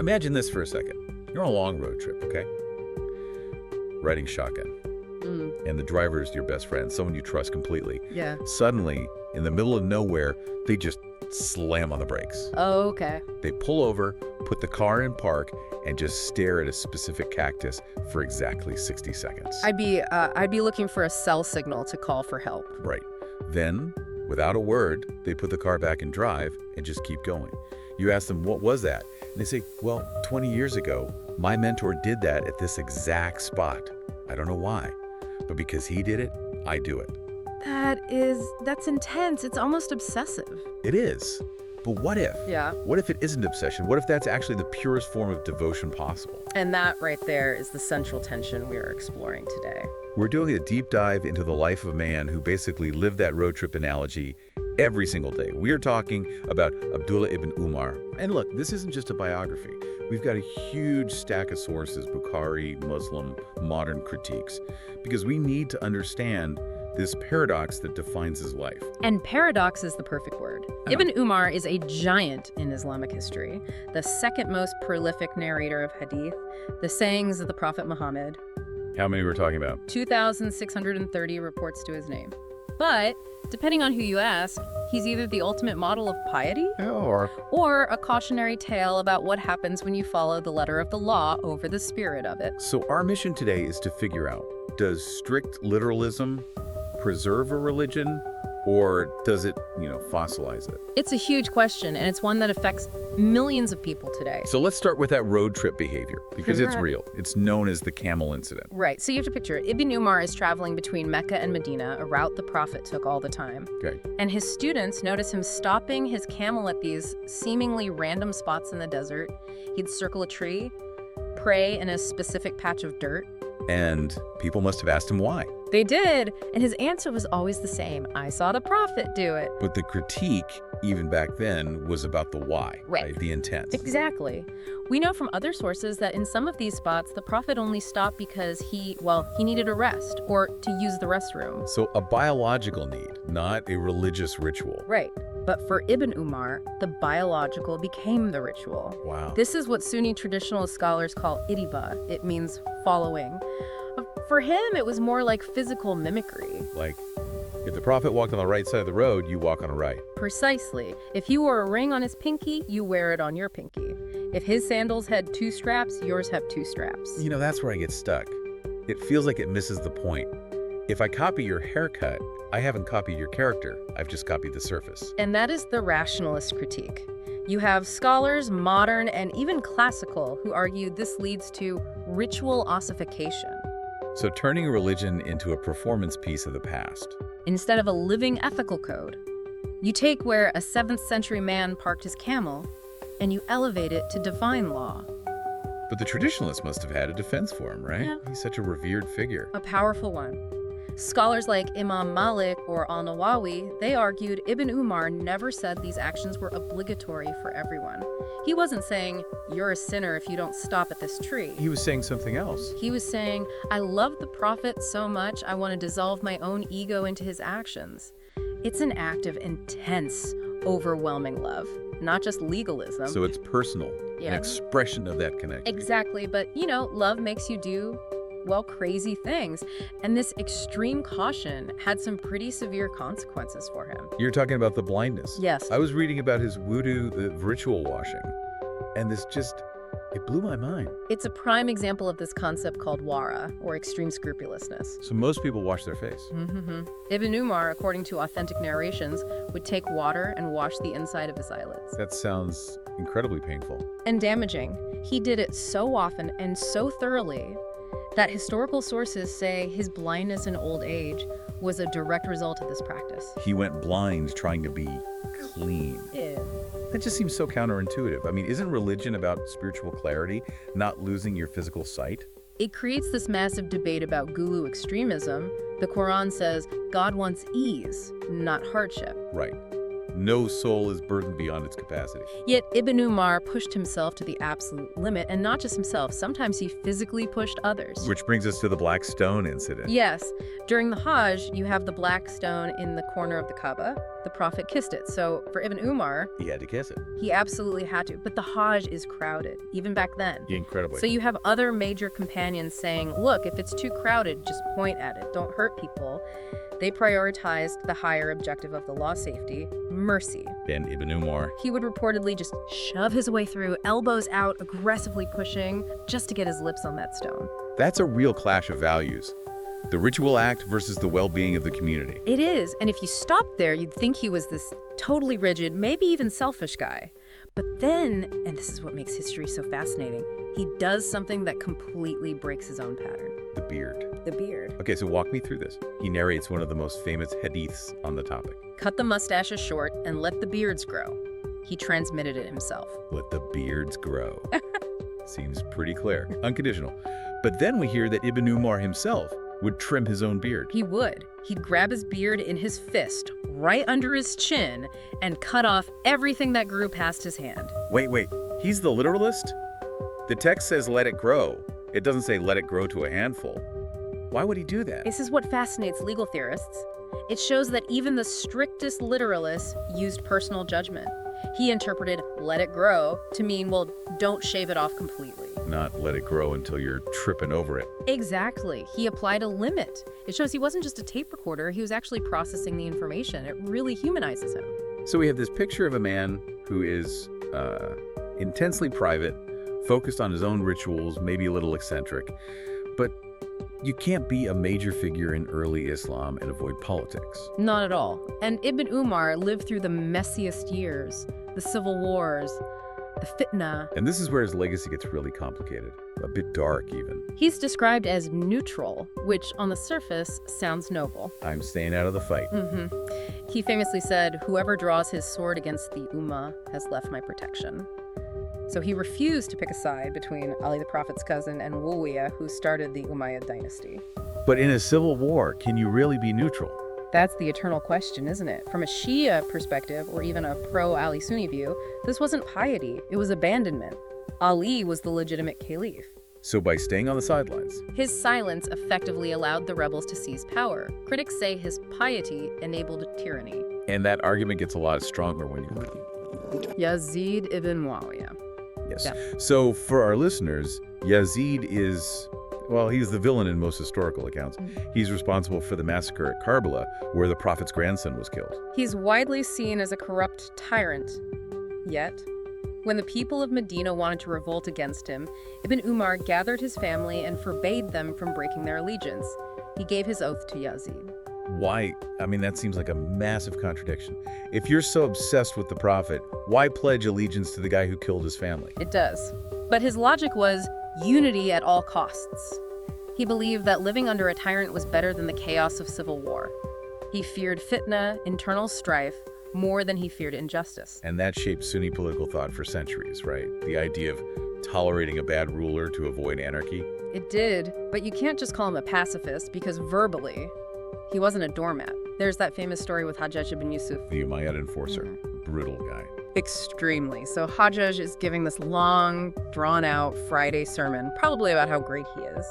Imagine this for a second. You're on a long road trip, okay? Riding shotgun. And the driver is your best friend, someone you trust completely. Yeah. Suddenly, in the middle of nowhere, they just slam on the brakes. Oh, okay. They pull over, put the car in park, and just stare at a specific cactus for exactly 60 seconds. I'd be looking for a cell signal to call for help. Right. Then, without a word, they put the car back in drive and just keep going. You ask them, what was that? And they say, well, 20 years ago, my mentor did that at this exact spot. I don't know why, but because he did it, I do it. That's intense. It's almost obsessive. It is. But what if? Yeah. What if it isn't obsession? What if that's actually the purest form of devotion possible? And that right there is the central tension we are exploring today. We're doing a deep dive into the life of a man who basically lived that road trip analogy every single day. We are talking about Abdullah ibn Umar. And look, this isn't just a biography. We've got a huge stack of sources, Bukhari, Muslim, modern critiques, because we need to understand this paradox that defines his life. And paradox is the perfect word. Ibn Umar is a giant in Islamic history, the second most prolific narrator of hadith, the sayings of the Prophet Muhammad. How many we're talking about? 2,630 reports to his name. But, depending on who you ask, he's either the ultimate model of piety or a cautionary tale about what happens when you follow the letter of the law over the spirit of it. So our mission today is to figure out, does strict literalism preserve a religion, or does it, fossilize it? It's a huge question, and it's one that affects millions of people today. So let's start with that road trip behavior, because it's real. It's known as the camel incident. Right, so you have to picture it. Ibn Umar is traveling between Mecca and Medina, a route the Prophet took all the time. Okay. And his students notice him stopping his camel at these seemingly random spots in the desert. He'd circle a tree, pray in a specific patch of dirt. And people must have asked him why. They did, and his answer was always the same. I saw the Prophet do it. But the critique, even back then, was about the why, right? The intent. Exactly. We know from other sources that in some of these spots, the Prophet only stopped because he needed a rest or to use the restroom. So a biological need, not a religious ritual. Right. But for Ibn Umar, the biological became the ritual. Wow. This is what Sunni traditional scholars call itiba. It means following. For him, it was more like physical mimicry. Like, if the Prophet walked on the right side of the road, you walk on the right. Precisely. If he wore a ring on his pinky, you wear it on your pinky. If his sandals had 2 straps, yours have 2 straps. That's where I get stuck. It feels like it misses the point. If I copy your haircut, I haven't copied your character. I've just copied the surface. And that is the rationalist critique. You have scholars, modern and even classical, who argue this leads to ritual ossification. So turning a religion into a performance piece of the past. Instead of a living ethical code, you take where a 7th century man parked his camel and you elevate it to divine law. But the traditionalists must have had a defense for him, right? Yeah. He's such a revered figure. A powerful one. Scholars like Imam Malik or Al-Nawawi, they argued Ibn Umar never said these actions were obligatory for everyone. He wasn't saying, you're a sinner if you don't stop at this tree. He was saying something else. He was saying, I love the Prophet so much, I want to dissolve my own ego into his actions. It's an act of intense, overwhelming love, not just legalism. So it's personal, an expression of that connection. Exactly, but love makes you do crazy things. And this extreme caution had some pretty severe consequences for him. You're talking about the blindness. Yes. I was reading about his wudu, the ritual washing, and it blew my mind. It's a prime example of this concept called wara, or extreme scrupulousness. So most people wash their face. Ibn Umar, according to authentic narrations, would take water and wash the inside of his eyelids. That sounds incredibly painful. And damaging. He did it so often and so thoroughly that historical sources say his blindness in old age was a direct result of this practice. He went blind trying to be clean. Ew. That just seems so counterintuitive. I mean, isn't religion about spiritual clarity, not losing your physical sight? It creates this massive debate about gulu extremism. The Quran says God wants ease, not hardship. Right. No soul is burdened beyond its capacity. Yet Ibn Umar pushed himself to the absolute limit, and not just himself. Sometimes he physically pushed others. Which brings us to the Black Stone incident. Yes. During the Hajj, you have the black stone in the corner of the Kaaba. The Prophet kissed it. So for Ibn Umar, He had to kiss it. he absolutely had to. But the Hajj is crowded, even back then. Incredibly. So you have other major companions saying, look, if it's too crowded, just point at it. Don't hurt people. They prioritized the higher objective of the law safety, mercy. And Ibn Umar. He would reportedly just shove his way through, elbows out, aggressively pushing, just to get his lips on that stone. That's a real clash of values. The ritual act versus the well-being of the community. It is, and if you stopped there, you'd think he was this totally rigid, maybe even selfish guy. But then, and this is what makes history so fascinating, he does something that completely breaks his own pattern. The beard. The beard. Okay, so walk me through this. He narrates one of the most famous hadiths on the topic. Cut the mustaches short and let the beards grow. He transmitted it himself. Let the beards grow. Seems pretty clear. Unconditional. But then we hear that Ibn Umar himself would trim his own beard. He would. He'd grab his beard in his fist, right under his chin, and cut off everything that grew past his hand. Wait. He's the literalist? The text says let it grow. It doesn't say let it grow to a handful. Why would he do that? This is what fascinates legal theorists. It shows that even the strictest literalists used personal judgment. He interpreted let it grow to mean, well, don't shave it off completely. Not let it grow until you're tripping over it. Exactly. He applied a limit. It shows he wasn't just a tape recorder, he was actually processing the information. It really humanizes him. So we have this picture of a man who is intensely private, focused on his own rituals, maybe a little eccentric. But you can't be a major figure in early Islam and avoid politics. Not at all. And Ibn Umar lived through the messiest years, the civil wars, the fitna. And this is where his legacy gets really complicated, a bit dark even. He's described as neutral, which on the surface sounds noble. I'm staying out of the fight. He famously said, whoever draws his sword against the Ummah has left my protection. So he refused to pick a side between Ali the Prophet's cousin and Muawiyah, who started the Umayyad dynasty. But in a civil war, can you really be neutral? That's the eternal question, isn't it? From a Shia perspective, or even a pro-Ali Sunni view, this wasn't piety, it was abandonment. Ali was the legitimate caliph. So by staying on the sidelines. His silence effectively allowed the rebels to seize power. Critics say his piety enabled tyranny. And that argument gets a lot stronger when you... Yazid ibn Muawiyah. Yes. Yeah. So for our listeners, Yazid is, well, he's the villain in most historical accounts. He's responsible for the massacre at Karbala, where the Prophet's grandson was killed. He's widely seen as a corrupt tyrant. Yet, when the people of Medina wanted to revolt against him, Ibn Umar gathered his family and forbade them from breaking their allegiance. He gave his oath to Yazid. Why? I mean, that seems like a massive contradiction. If you're so obsessed with the Prophet, why pledge allegiance to the guy who killed his family? It does. But his logic was unity at all costs. He believed that living under a tyrant was better than the chaos of civil war. He feared fitna, internal strife, more than he feared injustice. And that shaped Sunni political thought for centuries, right? The idea of tolerating a bad ruler to avoid anarchy. It did, but you can't just call him a pacifist because verbally, he wasn't a doormat. There's that famous story with Hajjaj ibn Yusuf. The Umayyad enforcer, brutal guy. Extremely. So Hajjaj is giving this long, drawn-out Friday sermon, probably about how great he is.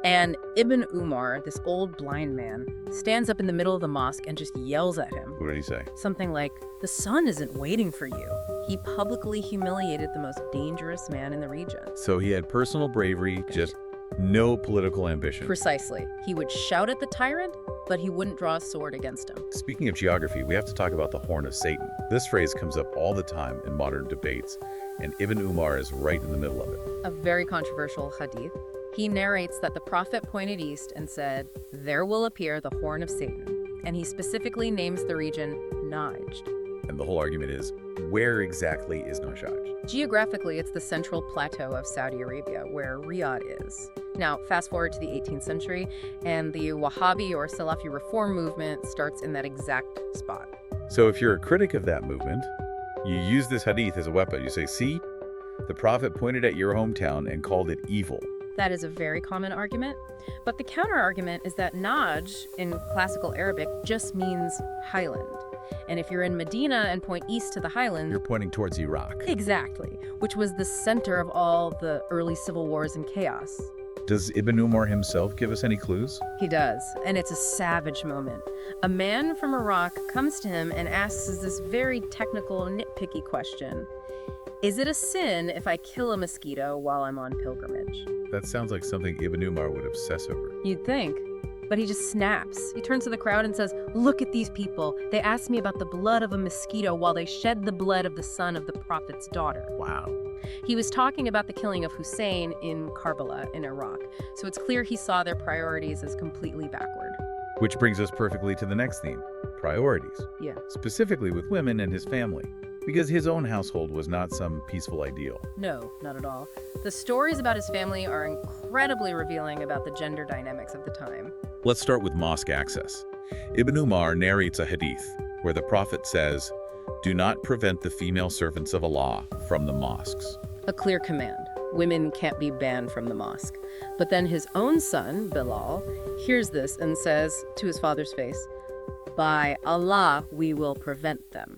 And Ibn Umar, this old blind man, stands up in the middle of the mosque and just yells at him. What did he say? Something like, the sun isn't waiting for you. He publicly humiliated the most dangerous man in the region. So he had personal bravery, just no political ambition. Precisely. He would shout at the tyrant, but he wouldn't draw a sword against him. Speaking of geography, we have to talk about the Horn of Satan. This phrase comes up all the time in modern debates, and Ibn Umar is right in the middle of it. A very controversial hadith. He narrates that the Prophet pointed east and said, there will appear the Horn of Satan. And he specifically names the region Najd. And the whole argument is, where exactly is Najd? Geographically, it's the central plateau of Saudi Arabia, where Riyadh is. Now, fast forward to the 18th century, and the Wahhabi or Salafi reform movement starts in that exact spot. So if you're a critic of that movement, you use this hadith as a weapon. You say, see, the Prophet pointed at your hometown and called it evil. That is a very common argument. But the counter-argument is that Najd, in classical Arabic, just means highland. And if you're in Medina and point east to the highlands, You're pointing towards Iraq. exactly, which was the center of all the early civil wars and chaos. Does Ibn Umar himself give us any clues? He does, and it's a savage moment. A man from Iraq comes to him and asks this very technical, nitpicky question. Is it a sin if I kill a mosquito while I'm on pilgrimage? That sounds like something Ibn Umar would obsess over. You'd think. But he just snaps. He turns to the crowd and says, "Look at these people. They asked me about the blood of a mosquito while they shed the blood of the son of the prophet's daughter." Wow. He was talking about the killing of Hussein in Karbala in Iraq. So it's clear he saw their priorities as completely backward. Which brings us perfectly to the next theme, priorities. Yeah. Specifically with women and his family. Because his own household was not some peaceful ideal. No, not at all. The stories about his family are incredibly revealing about the gender dynamics of the time. Let's start with mosque access. Ibn Umar narrates a hadith where the prophet says, "Do not prevent the female servants of Allah from the mosques." A clear command. Women can't be banned from the mosque. But then his own son, Bilal, hears this and says to his father's face, "By Allah, we will prevent them."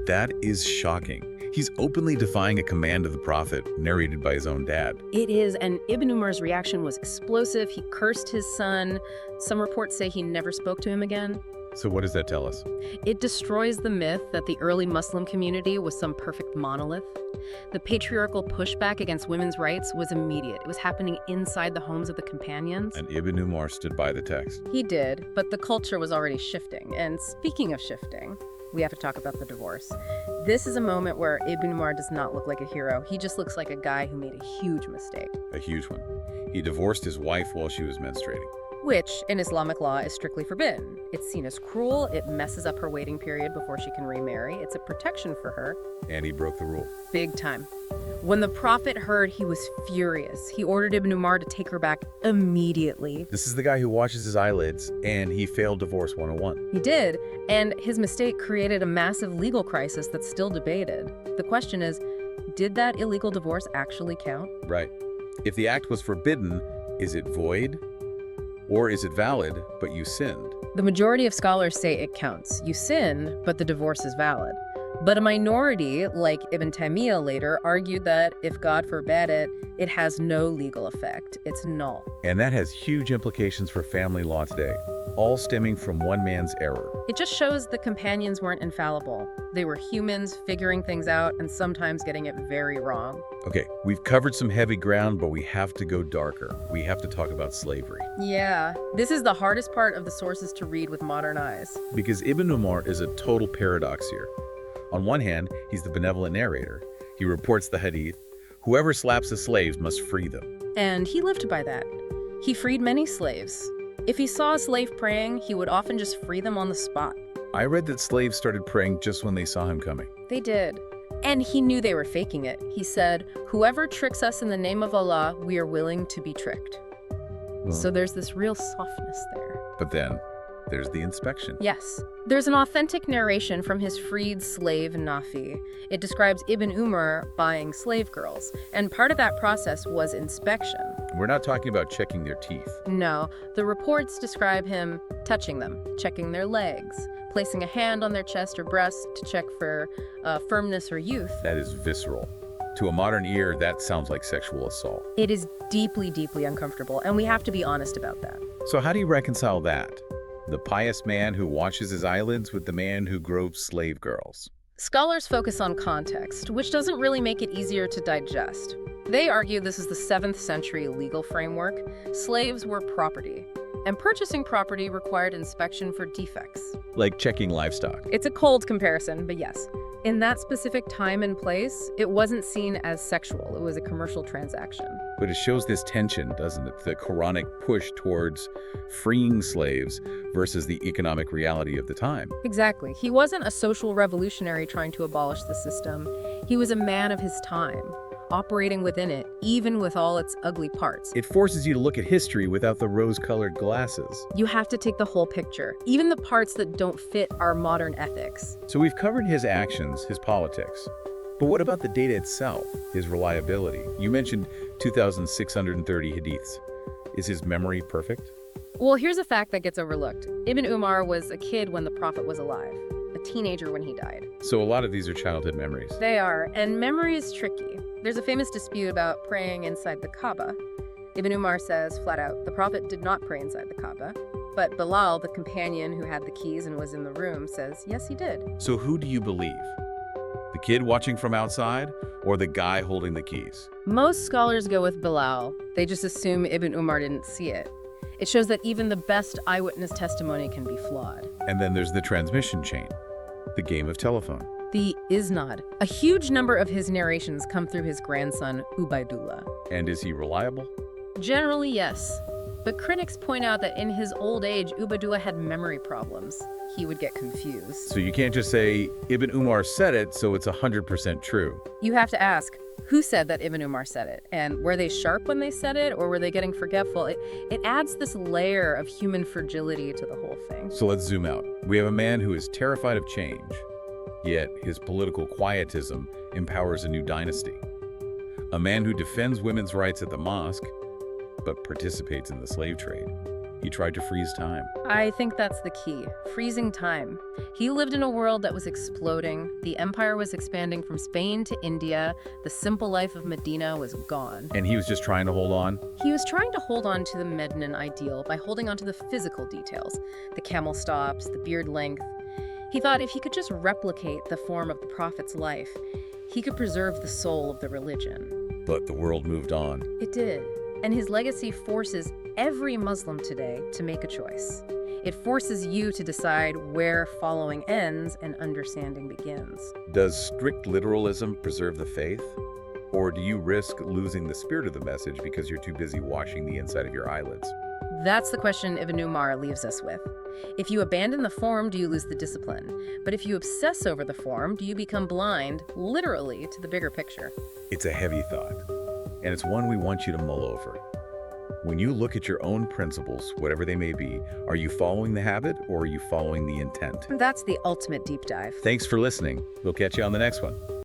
That is shocking. He's openly defying a command of the prophet, narrated by his own dad. It is, and Ibn Umar's reaction was explosive. He cursed his son. Some reports say he never spoke to him again. So what does that tell us? It destroys the myth that the early Muslim community was some perfect monolith. The patriarchal pushback against women's rights was immediate. It was happening inside the homes of the companions. And Ibn Umar stood by the text. He did, but the culture was already shifting. And speaking of shifting, we have to talk about the divorce. This is a moment where Ibn Umar does not look like a hero. He just looks like a guy who made a huge mistake. A huge one. He divorced his wife while she was menstruating. Which, in Islamic law, is strictly forbidden. It's seen as cruel, it messes up her waiting period before she can remarry, it's a protection for her. And he broke the rule. Big time. When the prophet heard, he was furious. He ordered Ibn Umar to take her back immediately. This is the guy who washes his eyelids, and he failed Divorce 101. He did, and his mistake created a massive legal crisis that's still debated. The question is, did that illegal divorce actually count? Right. If the act was forbidden, is it void? Or is it valid, but you sinned? The majority of scholars say it counts. You sin, but the divorce is valid. But a minority, like Ibn Taymiyyah later, argued that if God forbade it, it has no legal effect. It's null. And that has huge implications for family law today, all stemming from one man's error. It just shows the companions weren't infallible. They were humans figuring things out and sometimes getting it very wrong. Okay, we've covered some heavy ground, but we have to go darker. We have to talk about slavery. Yeah, this is the hardest part of the sources to read with modern eyes. Because Ibn Umar is a total paradox here. On one hand, he's the benevolent narrator. He reports the hadith. Whoever slaps the slaves must free them. And he lived by that. He freed many slaves. If he saw a slave praying, he would often just free them on the spot. I read that slaves started praying just when they saw him coming. They did. And he knew they were faking it. He said, "Whoever tricks us in the name of Allah, we are willing to be tricked." So there's this real softness there. But then, there's the inspection. Yes. There's an authentic narration from his freed slave Nafi. It describes Ibn Umar buying slave girls, and part of that process was inspection. We're not talking about checking their teeth. No, the reports describe him touching them, checking their legs, placing a hand on their chest or breast to check for firmness or youth. That is visceral. To a modern ear, that sounds like sexual assault. It is deeply, deeply uncomfortable, and we have to be honest about that. So how do you reconcile that? The pious man who washes his eyelids with the man who gropes slave girls. Scholars focus on context, which doesn't really make it easier to digest. They argue this is the 7th century legal framework. Slaves were property, and purchasing property required inspection for defects. Like checking livestock. It's a cold comparison, but yes. In that specific time and place, it wasn't seen as sexual. It was a commercial transaction. But it shows this tension, doesn't it? The Quranic push towards freeing slaves versus the economic reality of the time. Exactly. He wasn't a social revolutionary trying to abolish the system. He was a man of his time, operating within it, even with all its ugly parts. It forces you to look at history without the rose-colored glasses. You have to take the whole picture, even the parts that don't fit our modern ethics. So we've covered his actions, his politics. But what about the data itself, his reliability? You mentioned 2,630 hadiths. Is his memory perfect? Well, here's a fact that gets overlooked. Ibn Umar was a kid when the Prophet was alive, a teenager when he died. So a lot of these are childhood memories. They are, and memory is tricky. There's a famous dispute about praying inside the Kaaba. Ibn Umar says, flat out, the Prophet did not pray inside the Kaaba. But Bilal, the companion who had the keys and was in the room, says, yes, he did. So who do you believe? The kid watching from outside or the guy holding the keys? Most scholars go with Bilal. They just assume Ibn Umar didn't see it. It shows that even the best eyewitness testimony can be flawed. And then there's the transmission chain, the game of telephone. The isnad. A huge number of his narrations come through his grandson, Ubaidullah. And is he reliable? Generally, yes. But critics point out that in his old age, Ubaidullah had memory problems. He would get confused. So you can't just say, Ibn Umar said it, so it's 100% true. You have to ask, who said that Ibn Umar said it? And were they sharp when they said it, or were they getting forgetful? It adds this layer of human fragility to the whole thing. So let's zoom out. We have a man who is terrified of change, yet his political quietism empowers a new dynasty. A man who defends women's rights at the mosque, but participates in the slave trade. He tried to freeze time. I think that's the key. Freezing time. He lived in a world that was exploding. The empire was expanding from Spain to India. The simple life of Medina was gone. And he was just trying to hold on? He was trying to hold on to the Medinan ideal by holding on to the physical details. The camel stops, the beard length. He thought if he could just replicate the form of the Prophet's life, he could preserve the soul of the religion. But the world moved on. It did. And his legacy forces every Muslim today to make a choice. It forces you to decide where following ends and understanding begins. Does strict literalism preserve the faith? Or do you risk losing the spirit of the message because you're too busy washing the inside of your eyelids? That's the question Ibn Umar leaves us with. If you abandon the form, do you lose the discipline? But if you obsess over the form, do you become blind, literally, to the bigger picture? It's a heavy thought, and it's one we want you to mull over. When you look at your own principles, whatever they may be, are you following the habit or are you following the intent? That's the ultimate deep dive. Thanks for listening. We'll catch you on the next one.